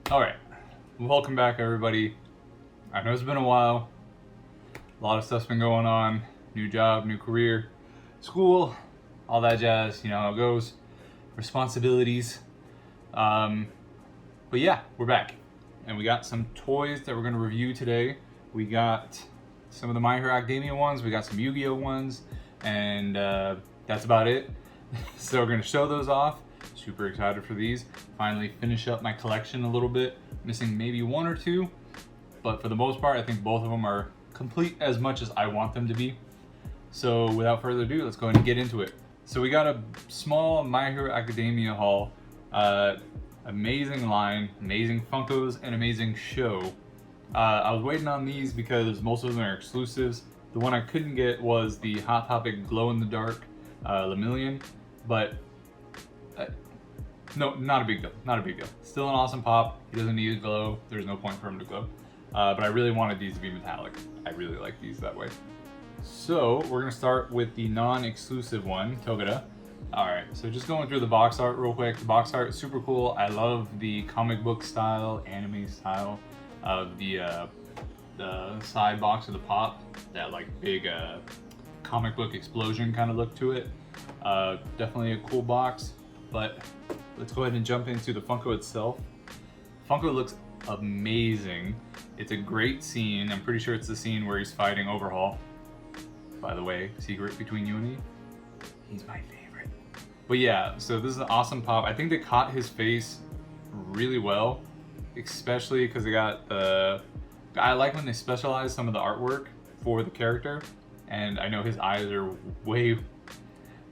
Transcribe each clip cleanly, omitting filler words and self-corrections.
Alright, welcome back everybody. I know it's been a while. A lot of stuff's been going on. New job, new career, school, all that jazz. You know how it goes. Responsibilities. But yeah, we're back. And we got some toys that we're going to review today. We got some of the My Hero Academia ones. We got some Yu-Gi-Oh ones. And that's about it. So we're going to show those off. Super excited for these. Finally finish up my collection a little bit. Missing maybe one or two, but for the most part I think both of them are complete as much as I want them to be. So without further ado, let's go ahead and get into it. So we got a small My Hero Academia haul. Amazing line, amazing Funkos, and amazing show. I was waiting on these because most of them are exclusives. The one I couldn't get was the Hot Topic Glow in the Dark Lemillion, but no, not a big deal, not a big deal. Still an awesome pop. He doesn't need to glow. There's no point for him to glow. But I really wanted these to be metallic. I really like these that way. So we're gonna start with the non-exclusive one, Togeda. All right, so just going through the box art real quick. The box art is super cool. I love the comic book style, anime style of the side box of the pop. That like big comic book explosion kind of look to it. Definitely a cool box, but let's go ahead and jump into the Funko itself. Funko looks amazing. It's a great scene. I'm pretty sure it's the scene where he's fighting Overhaul. By the way, secret between you and me, he's my favorite. But yeah, so this is an awesome pop. I think they caught his face really well, especially because they got the... I like when they specialize some of the artwork for the character, and I know his eyes are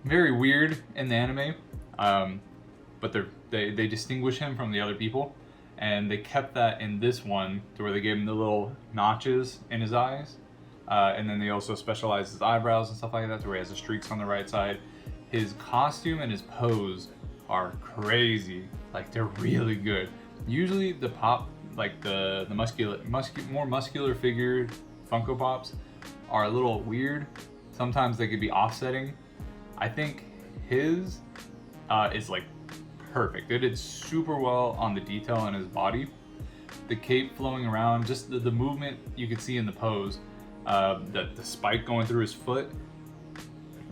very weird in the anime. But they distinguish him from the other people, and they kept that in this one to where they gave him the little notches in his eyes, and then they also specialized his eyebrows and stuff like that to where he has the streaks on the right side. His costume and his pose are crazy, like they're really good. Usually the pop, like the more muscular figure Funko Pops are a little weird. Sometimes they could be offsetting. I think his is like perfect. They did super well on the detail on his body. The cape flowing around, just the movement you could see in the pose, the spike going through his foot,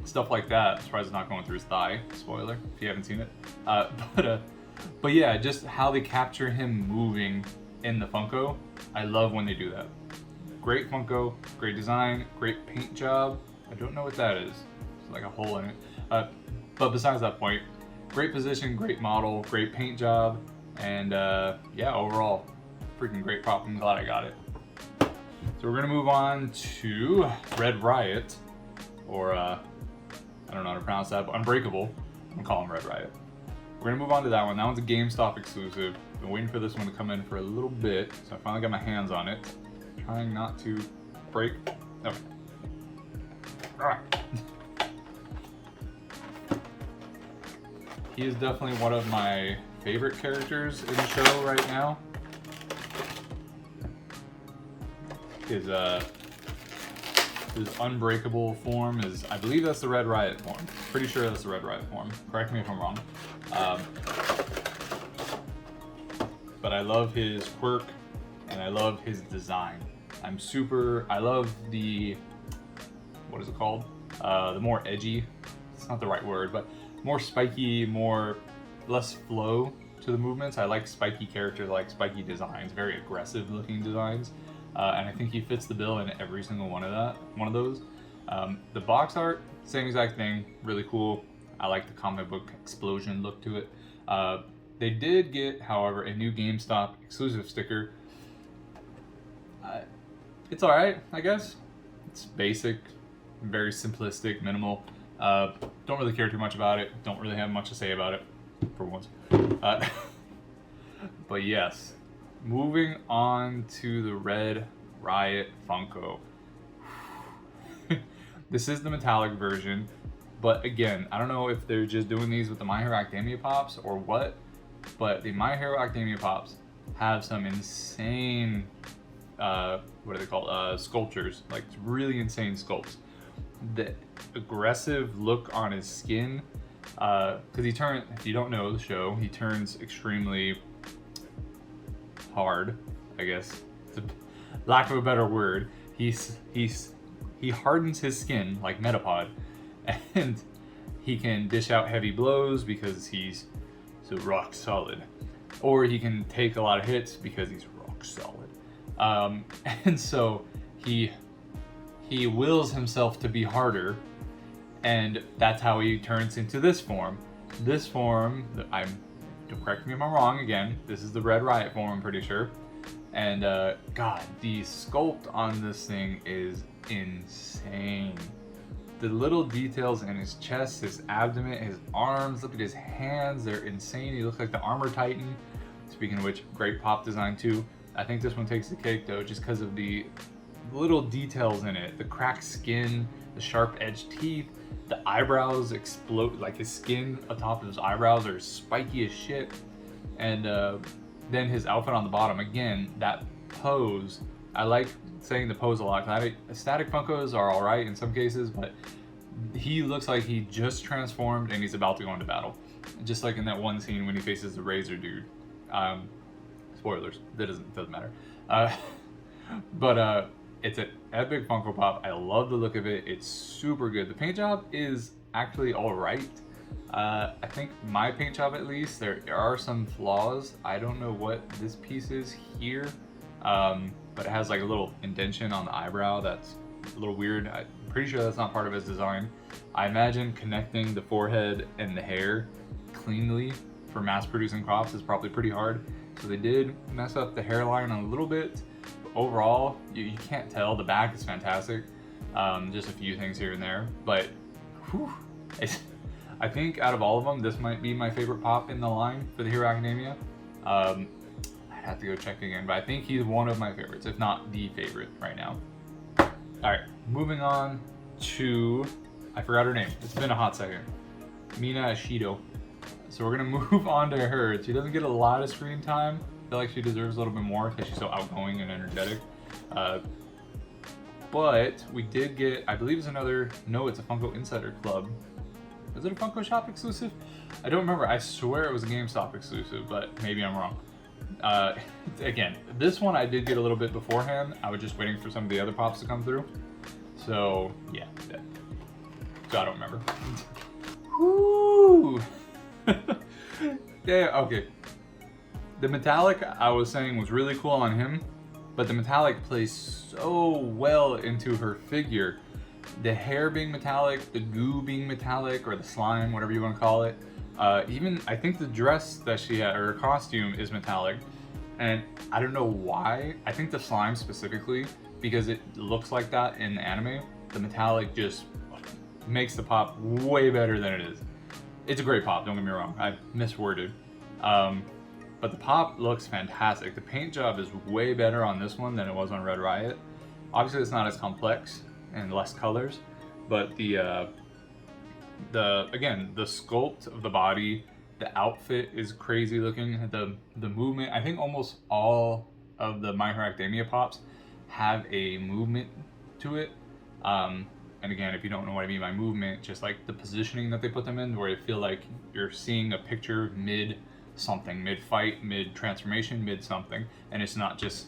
stuff like that. I'm surprised it's not going through his thigh. Spoiler if you haven't seen it. But yeah, just how they capture him moving in the Funko. I love when they do that. Great Funko, great design, great paint job. I don't know what that is. It's like a hole in it. But besides that point, great position, great model, great paint job, and yeah, overall, freaking great prop. I'm glad I got it. So we're gonna move on to Red Riot, or I don't know how to pronounce that, but Unbreakable. I'm gonna call him Red Riot. We're gonna move on to that one. That one's a GameStop exclusive. Been waiting for this one to come in for a little bit, so I finally got my hands on it. Trying not to break. Okay. All right. He is definitely one of my favorite characters in the show right now. His unbreakable form is, I believe that's the Red Riot form. Pretty sure that's the Red Riot form. Correct me if I'm wrong. But I love his quirk and I love his design. I love the, what is it called? The more edgy, it's not the right word, but more spiky, less flow to the movements. I like spiky characters, I like spiky designs, very aggressive looking designs. And I think he fits the bill in every single one of those. The box art, same exact thing, really cool. I like the comic book explosion look to it. They did get, however, a new GameStop exclusive sticker. It's all right, I guess. It's basic, very simplistic, minimal. Don't really care too much about it. Don't really have much to say about it, for once. But yes, moving on to the Red Riot Funko. This is the metallic version, but again, I don't know if they're just doing these with the My Hero Academia Pops or what, but the My Hero Academia Pops have some insane, what are they called? Sculptures, like really insane sculpts. The aggressive look on his skin, because if you don't know the show, he turns extremely hard, I guess, lack of a better word. He hardens his skin like Metapod, and he can dish out heavy blows because he's so rock solid, or he can take a lot of hits because he's rock solid. And so he wills himself to be harder, and that's how he turns into this form. This form, don't correct me if I'm wrong again, this is the Red Riot form, I'm pretty sure. And God, the sculpt on this thing is insane. The little details in his chest, his abdomen, his arms, look at his hands, they're insane. He looks like the Armor Titan. Speaking of which, great pop design too. I think this one takes the cake though, just because of the little details in it. The cracked skin, the sharp edged teeth, the eyebrows explode, like his skin atop of his eyebrows are spiky as shit. And then his outfit on the bottom, again, that pose. I like saying the pose a lot. Static Funkos are alright in some cases, but he looks like he just transformed and he's about to go into battle. Just like in that one scene when he faces the Razor dude. Spoilers, that doesn't matter. But it's an epic Funko Pop. I love the look of it. It's super good. The paint job is actually alright. I think my paint job, at least, there are some flaws. I don't know what this piece is here, but it has like a little indentation on the eyebrow that's a little weird. I'm pretty sure that's not part of his design. I imagine connecting the forehead and the hair cleanly for mass producing props is probably pretty hard. So they did mess up the hairline a little bit. But overall, you can't tell. The back is fantastic. Just a few things here and there, but whew, I think out of all of them, this might be my favorite pop in the line for the Hero Academia. I'd have to go check again, but I think he's one of my favorites, if not the favorite right now. All right, moving on to, I forgot her name. It's been a hot second. Mina Ashido. So we're gonna move on to her. She doesn't get a lot of screen time. I feel like she deserves a little bit more because she's so outgoing and energetic. But we did get, I believe it's another, no, it's a Funko Insider Club. Is it a Funko Shop exclusive? I don't remember. I swear it was a GameStop exclusive, but maybe I'm wrong. Again, this one I did get a little bit beforehand. I was just waiting for some of the other pops to come through. So, yeah. So I don't remember. Woo! Yeah, okay. The metallic I was saying was really cool on him, but the metallic plays so well into her figure. The hair being metallic, the goo being metallic, or the slime, whatever you want to call it. Even, I think the dress that she had, or her costume, is metallic. And I don't know why. I think the slime specifically, because it looks like that in the anime, the metallic just makes the pop way better than it is. It's a great pop, don't get me wrong. I misworded. But the pop looks fantastic. The paint job is way better on this one than it was on Red Riot. Obviously, it's not as complex and less colors, but again, the sculpt of the body, the outfit is crazy looking. The movement, I think almost all of the My Hero Academia pops have a movement to it. And again, if you don't know what I mean by movement, just like the positioning that they put them in, where you feel like you're seeing a picture mid something, mid fight, mid transformation, mid something, and it's not just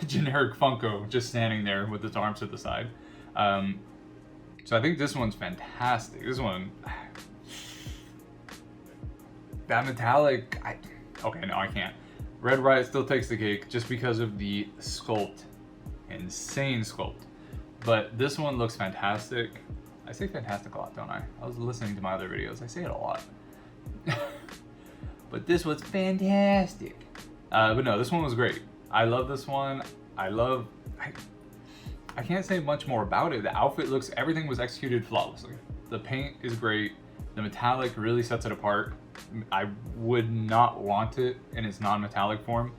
generic Funko just standing there with its arms to the side. So I think this one's fantastic. This one, that metallic, okay, no, I can't. Red Riot still takes the cake just because of the sculpt, insane sculpt. But this one looks fantastic. I say fantastic a lot, don't I? I was listening to my other videos. I say it a lot. But this was fantastic. But no, this one was great. I love this one. I can't say much more about it. The outfit looks, everything was executed flawlessly. The paint is great. The metallic really sets it apart. I would not want it in its non-metallic form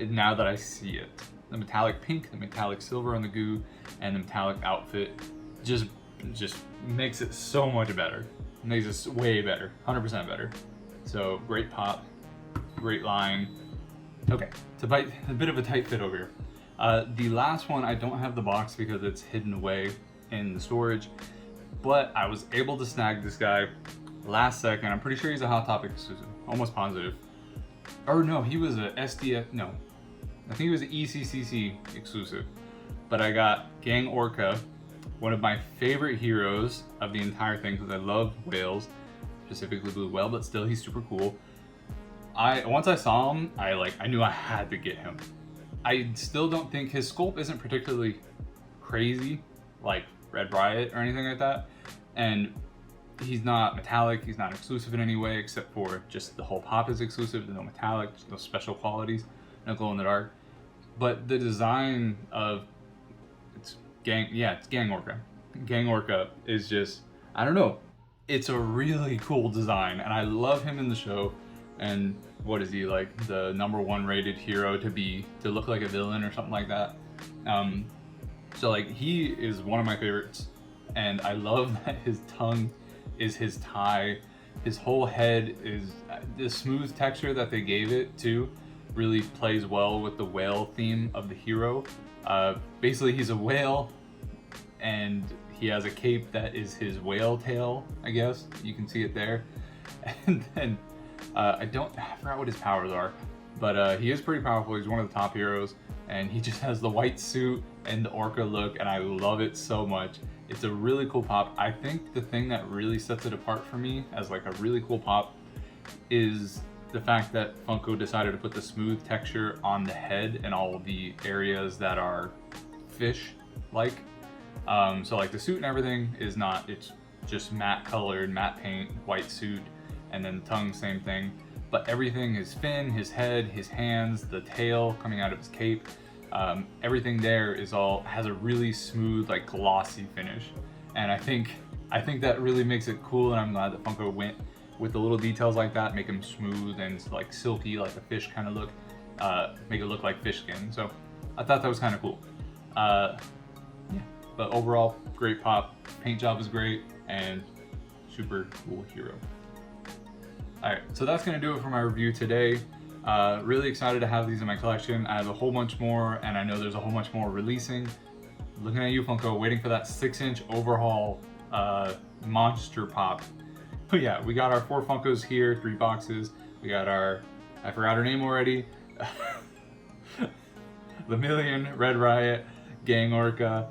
now that I see it. The metallic pink, the metallic silver on the goo, and the metallic outfit just makes it so much better. Makes it way better, 100% better. So great pop, great line. Okay, it's a bit of a tight fit over here. The last one, I don't have the box because it's hidden away in the storage, but I was able to snag this guy last second. I'm pretty sure he's a Hot Topic exclusive, almost positive. or no, he was a SDS, no, I think he was an ECCC exclusive. But I got Gang Orca, one of my favorite heroes of the entire thing because I love whales, specifically blue whale, but still he's super cool. Once I saw him, I knew I had to get him. I still don't think his sculpt isn't particularly crazy like Red Riot or anything like that, and he's not metallic, he's not exclusive in any way except for just the whole pop is exclusive. There's no metallic, no special qualities, no glow in the dark. But the design of it's Gang Orca. Gang Orca is just, I don't know, it's a really cool design, and I love him in the show. And what is he, like the #1 rated hero to look like a villain or something like that? So like he is one of my favorites, and I love that his tongue is his tie. His whole head is the smooth texture that they gave it to really plays well with the whale theme of the hero. Basically he's a whale and he has a cape that is his whale tail, I guess. You can see it there. And then I forgot what his powers are, but he is pretty powerful. He's one of the top heroes, and he just has the white suit and the Orca look, and I love it so much. It's a really cool pop. I think the thing that really sets it apart for me as like a really cool pop is the fact that Funko decided to put the smooth texture on the head and all the areas that are fish-like. So like the suit and everything is not, it's just matte colored, matte paint, white suit, and then the tongue, same thing. But everything, his fin, his head, his hands, the tail coming out of his cape, everything there has a really smooth, like glossy finish. And I think that really makes it cool, and I'm glad that Funko went with the little details like that, make him smooth and like silky, like a fish kind of look, make it look like fish skin. So I thought that was kind of cool. Yeah, but overall, great pop. Paint job is great, and super cool hero. Alright, so that's going to do it for my review today. Really excited to have these in my collection. I have a whole bunch more, and I know there's a whole bunch more releasing. Looking at you, Funko, waiting for that 6-inch overhaul monster pop. But yeah, we got our 4 Funkos here, 3 boxes. We got our, I forgot her name already, Lemillion, Red Riot, Gang Orca,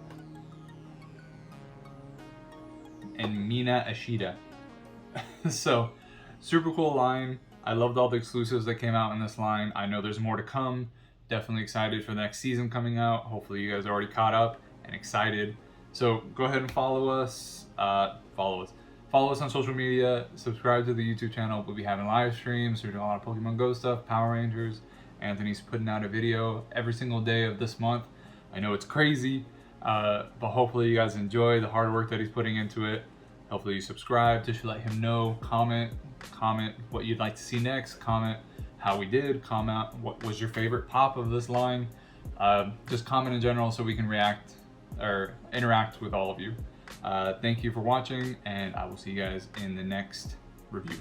and Mina Ashido. So, super cool line. I loved all the exclusives that came out in this line. I know there's more to come. Definitely excited for the next season coming out. Hopefully you guys are already caught up and excited. So go ahead and follow us. Follow us on social media. Subscribe to the YouTube channel. We'll be having live streams. We're doing a lot of Pokemon Go stuff, Power Rangers. Anthony's putting out a video every single day of this month. I know it's crazy, but hopefully you guys enjoy the hard work that he's putting into it. Hopefully you subscribe to let him know. Comment what you'd like to see next. Comment how we did. Comment what was your favorite pop of this line. Just comment in general so we can react or interact with all of you. Thank you for watching, and I will see you guys in the next review.